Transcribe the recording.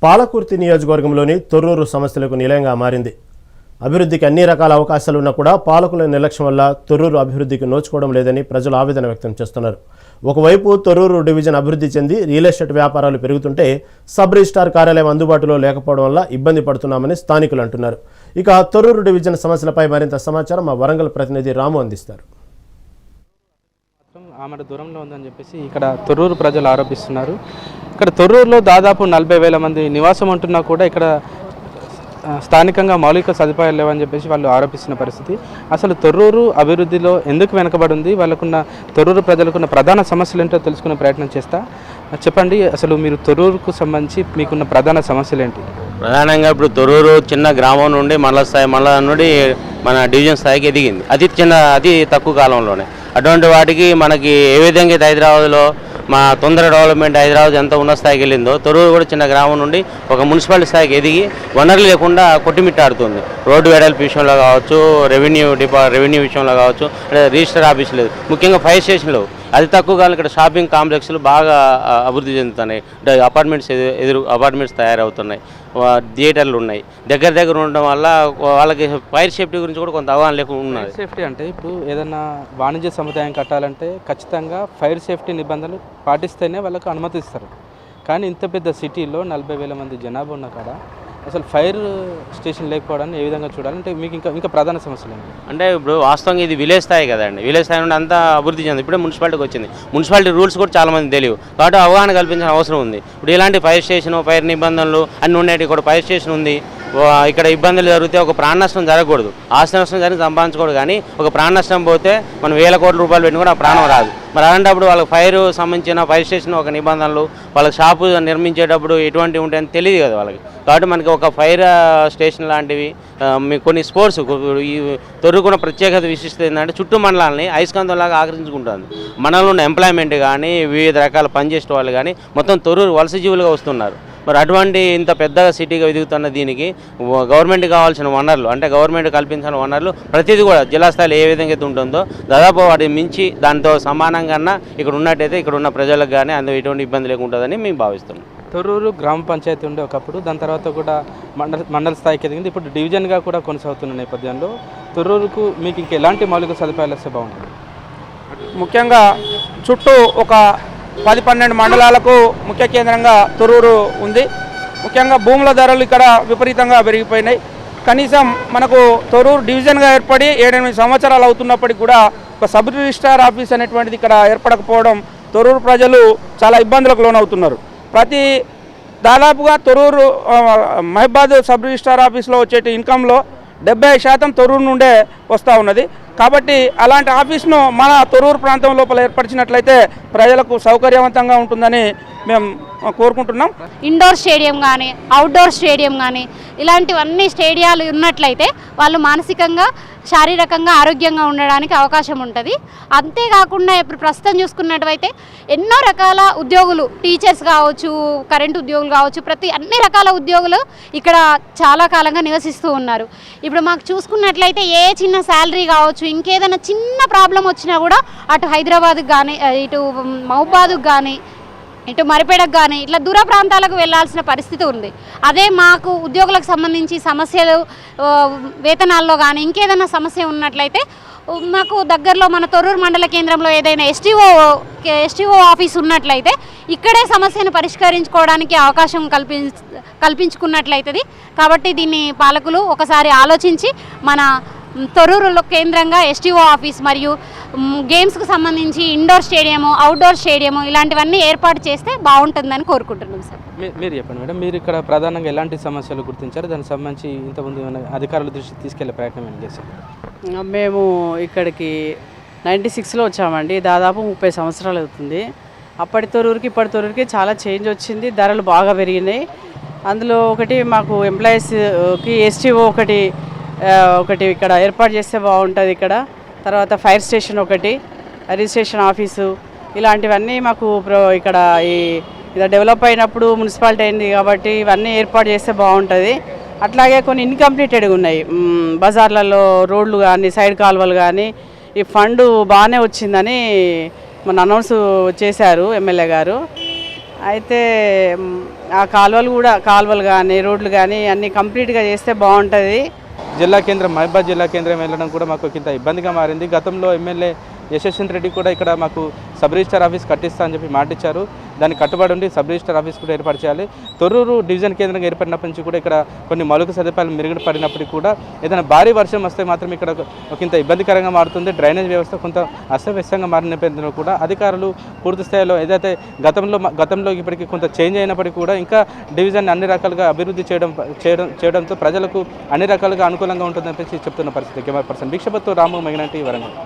పాలకుర్తి నియోజకవర్గంలోని తొర్రూరు సమస్యలకు నిలయంగా మారింది. అభివృద్ధికి అన్ని రకాల అవకాశాలు ఉన్నా కూడా పాలకుల నిర్లక్ష్యం వల్ల తొర్రూరు అభివృద్ధికి నోచుకోవడం లేదని ప్రజలు ఆవేదన వ్యక్తం చేస్తున్నారు. ఒకవైపు తొర్రూరు డివిజన్ అభివృద్ధి చెంది రియల్ ఎస్టేట్ వ్యాపారాలు పెరుగుతుంటే సబ్ రిజిస్ట్రార్ కార్యాలయం అందుబాటులో లేకపోవడం వల్ల ఇబ్బంది పడుతున్నామని స్థానికులు అంటున్నారు. ఇక తొర్రూరు డివిజన్ సమస్యలపై మరింత సమాచారం మా వరంగల్ ప్రతినిధి రాము అందిస్తారు. ఆమె దూరంలో ఉందని చెప్పేసి ఇక్కడ తొర్రూరు ప్రజలు ఆరోపిస్తున్నారు. ఇక్కడ తొర్రూరులో దాదాపు 40,000 మంది నివాసం ఉంటున్నా కూడా ఇక్కడ స్థానికంగా మౌలిక సదుపాయాలు లేవని చెప్పేసి వాళ్ళు ఆరోపిస్తున్న పరిస్థితి. అసలు తొర్రూరు అభివృద్ధిలో ఎందుకు వెనకబడి ఉంది, వాళ్ళకున్న తొర్రూరు ప్రజలకున్న ప్రధాన సమస్యలు ఏంటో తెలుసుకునే ప్రయత్నం చేస్తా. చెప్పండి, అసలు మీరు తొర్రూరుకు సంబంధించి మీకున్న ప్రధాన సమస్యలు ఏంటి? ప్రధానంగా ఇప్పుడు తొర్రూరు చిన్న గ్రామం నుండి మండలం నుండి మన డివిజన్ స్థాయికి ఎదిగింది. అతి తక్కువ కాలంలోనే. అటువంటి వాటికి మనకి ఏ విధంగా అయితే హైదరాబాద్లో మా తొందర డెవలప్మెంట్ హైదరాబాద్ ఎంత ఉన్న స్థాయికి వెళ్ళిందో తొర్రూరు కూడా చిన్న గ్రామం నుండి ఒక మున్సిపాలిటీ స్థాయికి ఎదిగి వనరులు లేకుండా కొట్టిమిట్టాడుతుంది. రోడ్డు వెడల్పు విషయంలో కావచ్చు, రెవెన్యూ విషయంలో కావచ్చు, రిజిస్టర్ ఆఫీస్ లేదు, ముఖ్యంగా ఫైర్ స్టేషన్లు అతి తక్కువ కాలం ఇక్కడ షాపింగ్ కాంప్లెక్స్లు బాగా అభివృద్ధి చెందుతున్నాయి. అపార్ట్మెంట్స్ తయారవుతున్నాయి, థియేటర్లు ఉన్నాయి. దగ్గర ఉండడం వల్ల వాళ్ళకి ఫైర్ సేఫ్టీ గురించి కూడా కొంత అవగాహన లేకుండా ఉన్నది. సేఫ్టీ అంటే ఇప్పుడు ఏదైనా వాణిజ్య సముదాయం కట్టాలంటే ఖచ్చితంగా ఫైర్ సేఫ్టీ నిబంధనలు పాటిస్తేనే వాళ్ళకు అనుమతిస్తారు. కానీ ఇంత పెద్ద సిటీలో 40,000 మంది జనాభా ఉన్న కాడ అసలు ఫైర్ స్టేషన్ లేకపోవడాన్ని ఏ విధంగా చూడాలంటే మీకు ఇంకా ప్రధాన సమస్యలు ఏంటి? అంటే ఇప్పుడు వాస్తవంగా ఇది విలేజ్ స్థాయి కదండి. విలేజ్ స్థాయి నుండి అంతా అభివృద్ధి చెంది ఇప్పుడే మున్సిపాలిటీకి వచ్చింది. మున్సిపాలిటీ రూల్స్ కూడా చాలా మంది తెలియవు కాబట్టి అవగాహన కల్పించిన అవసరం ఉంది. ఇప్పుడు ఇలాంటి ఫైర్ స్టేషన్, ఫైర్ నిబంధనలు అన్నీ ఉన్నాయి. ఇక్కడ ఫైర్ స్టేషన్ ఉంది. ఇక్కడ ఇబ్బందులు జరిగితే ఒక ప్రాణ నష్టం జరగకూడదు, ఆస్తి నష్టం జరిగి సంపాదించకూడదు. కానీ ఒక ప్రాణ నష్టం పోతే మనం వేల కోట్ల రూపాయలు పెట్టి కూడా ఆ ప్రాణం రాదు. మరి అలాంటప్పుడు వాళ్ళకి ఫైర్ సంబంధించిన ఫైర్ స్టేషన్ ఒక నిబంధనలు, వాళ్ళకి షాపు నిర్మించేటప్పుడు ఎటువంటివి ఉంటాయని తెలియదు కదా వాళ్ళకి. కాబట్టి మనకి ఒక ఫైర్ స్టేషన్ లాంటివి కొన్ని స్పోర్ట్స్ ఈ తొర్రుకున్న ప్రత్యేకత విశిష్టత ఏంటంటే చుట్టూ మండలాలని అయస్కాంతంలాగా ఆకర్షించుకుంటుంది. మనలో ఉన్న ఎంప్లాయ్మెంట్ కానీ వివిధ రకాల పనిచేసే వాళ్ళు కానీ మొత్తం తొర్రూరు వలస జీవులుగా వస్తున్నారు. మరి అటువంటి ఇంత పెద్దగా సిటీగా ఎదుగుతున్న దీనికి గవర్నమెంట్ కావాల్సిన వనరులు, అంటే గవర్నమెంట్ కల్పించిన వనరులు ప్రతిదీ కూడా జిల్లా స్థాయిలో ఏ విధంగా అయితే ఉంటుందో దాదాపు వాటిని మించి దాంతో సమానంగా ఇక్కడ ఉన్నట్టయితే ఇక్కడ ఉన్న ప్రజలకు కానీ అందులో ఎటువంటి ఇబ్బంది లేకుంటుందని మేము భావిస్తున్నాం. తొర్రూరు గ్రామ పంచాయతీ ఉండే ఒకప్పుడు, దాని తర్వాత కూడా మండల స్థాయికి ఎదిగింది. ఇప్పుడు డివిజన్గా కూడా కొనసాగుతున్న నేపథ్యంలో తొర్రూరుకు మీకు ఇంకా ఎలాంటి మౌలిక సదుపాయాలు వస్తే బాగుంటుంది? ముఖ్యంగా చుట్టూ ఒక 10-12 మండలాలకు ముఖ్య కేంద్రంగా తొర్రూరు ఉంది. ముఖ్యంగా భూముల ధరలు ఇక్కడ విపరీతంగా పెరిగిపోయినాయి. కనీసం మనకు తొర్రూరు డివిజన్గా ఏర్పడి 7-8 సంవత్సరాలు అవుతున్నప్పటికీ కూడా ఒక సబ్ రిజిస్ట్రార్ ఆఫీస్ అనేటువంటిది ఇక్కడ ఏర్పడకపోవడం తొర్రూరు ప్రజలు చాలా ఇబ్బందులకు లోనవుతున్నారు. దాదాపుగా తొర్రూరు మహబాద్ సబ్ రిజిస్ట్రార్ ఆఫీస్లో వచ్చే ఇన్కంలో 70% తొర్రూరు నుండే వస్తూ ఉన్నది. కాబట్టి అలాంటి ఆఫీస్ను మన తొర్రూరు ప్రాంతం లోపల ఏర్పరిచినట్లయితే ప్రజలకు సౌకర్యవంతంగా ఉంటుందని మేము కోరుకుంటున్నాం. ఇండోర్ స్టేడియం కానీ, అవుట్డోర్ స్టేడియం కానీ ఇలాంటివన్నీ స్టేడియాలు ఉన్నట్లయితే వాళ్ళు మానసికంగా, శారీరకంగా ఆరోగ్యంగా ఉండడానికి అవకాశం ఉంటుంది. అంతేకాకుండా ఇప్పుడు ప్రస్తుతం చూసుకున్నట్లయితే ఎన్నో రకాల ఉద్యోగులు, టీచర్స్ కావచ్చు, కరెంటు ఉద్యోగులు కావచ్చు, అన్ని రకాల ఉద్యోగులు ఇక్కడ చాలా కాలంగా నివసిస్తూ ఉన్నారు. ఇప్పుడు మాకు చూసుకున్నట్లయితే ఏ చిన్న శాలరీ కావచ్చు, ఇంకేదైనా చిన్న ప్రాబ్లం వచ్చినా కూడా అటు హైదరాబాద్కి కానీ, ఇటు మహబాద్కి కానీ, ఇటు మరిపేడకు కానీ ఇట్లా దూర ప్రాంతాలకు వెళ్లాల్సిన పరిస్థితి ఉంది. అదే మాకు ఉద్యోగులకు సంబంధించి సమస్యలు, వేతనాల్లో కానీ ఇంకేదైనా సమస్య ఉన్నట్లయితే మాకు దగ్గరలో మన తొర్రూరు మండల కేంద్రంలో ఏదైనా ఎస్టీఓ ఆఫీస్ ఉన్నట్లయితే ఇక్కడే సమస్యను పరిష్కరించుకోవడానికి అవకాశం కల్పించుకున్నట్లయితుంది. కాబట్టి దీన్ని పాలకులు ఒకసారి ఆలోచించి మన తొర్రూరులో కేంద్రంగా ఎస్టీఓ ఆఫీస్ మరియు గేమ్స్కు సంబంధించి ఇండోర్ స్టేడియము, అవుట్డోర్ స్టేడియము ఇలాంటివన్నీ ఏర్పాటు చేస్తే బాగుంటుందని కోరుకుంటున్నాం సార్. మీరు చెప్పండి మేడం, మీరు ఇక్కడ ప్రధానంగా ఎలాంటి సమస్యలు గుర్తించారు? దానికి సంబంధించి ఇంతకుముందు అధికారుల దృష్టికి తీసుకెళ్లే ప్రయత్నం ఏం చేశారు? మేము ఇక్కడికి 96లో వచ్చామండి. దాదాపు 30 సంవత్సరాలు అవుతుంది. అప్పటి తొర్రూరుకి ఇప్పటి తొర్రూరుకి చాలా చేంజ్ వచ్చింది. ధరలు బాగా పెరిగినాయి. అందులో ఒకటి మాకు ఎంప్లాయీస్కి ఎస్టీఓ ఒకటి ఇక్కడ ఏర్పాటు చేస్తే బాగుంటుంది. ఇక్కడ తర్వాత ఫైర్ స్టేషన్ ఒకటి, రిజిస్ట్రేషన్ ఆఫీసు ఇలాంటివన్నీ మాకు ఇక్కడ ఇది డెవలప్ అయినప్పుడు మున్సిపాలిటీ అయింది కాబట్టి ఇవన్నీ ఏర్పాటు చేస్తే బాగుంటుంది. అట్లాగే కొన్ని ఇన్కంప్లీటెడ్గా ఉన్నాయి. బజార్లలో రోడ్లు కానీ, సైడ్ కాలువలు కానీ ఈ ఫండ్ బాగానే వచ్చిందని మన అనౌన్స్ చేశారు ఎమ్మెల్యే గారు. అయితే ఆ కాలువలు కానీ రోడ్లు కానీ అన్నీ కంప్లీట్గా చేస్తే బాగుంటుంది. జిల్లా కేంద్రం మహబాద్ జిల్లా కేంద్రం వెళ్ళడం కూడా మాకు ఇంత ఇబ్బందిగా మారింది. గతంలో ఎమ్మెల్యే యశస్వంత్ రెడ్డి కూడా ఇక్కడ మాకు సబ్ రిజిస్టర్ ఆఫీస్ కట్టిస్తా అని చెప్పి మాటిచ్చారు. దానికి కట్టుబడి ఉండి సబ్ రిజిస్టర్ ఆఫీస్ కూడా ఏర్పాటు చేయాలి. తొర్రూరు డివిజన్ కేంద్రంగా ఏర్పడినప్పటి నుంచి కూడా ఇక్కడ కొన్ని మౌలిక సదుపాయాలు మెరుగుపడినప్పటికీ కూడా ఏదైనా భారీ వర్షం వస్తే మాత్రం ఇక్కడ ఇంత ఇబ్బందికరంగా మారుతుంది. డ్రైనేజ్ వ్యవస్థ కొంత అస్తవ్యస్తంగా మారిన నేపథ్యంలో కూడా అధికారులు పూర్తి స్థాయిలో ఏదైతే గతంలో ఇప్పటికీ కొంత చేంజ్ అయినప్పటికీ కూడా ఇంకా డివిజన్ అన్ని రకాలుగా అభివృద్ధి చేయడంతో ప్రజలకు అన్ని రకాలుగా అనుకూలంగా ఉంటుందని చెప్తున్న పరిస్థితి. కెమెరా పర్సన్ భిక్షపత్తు రాము, మైనార్టీ, వరంగల్.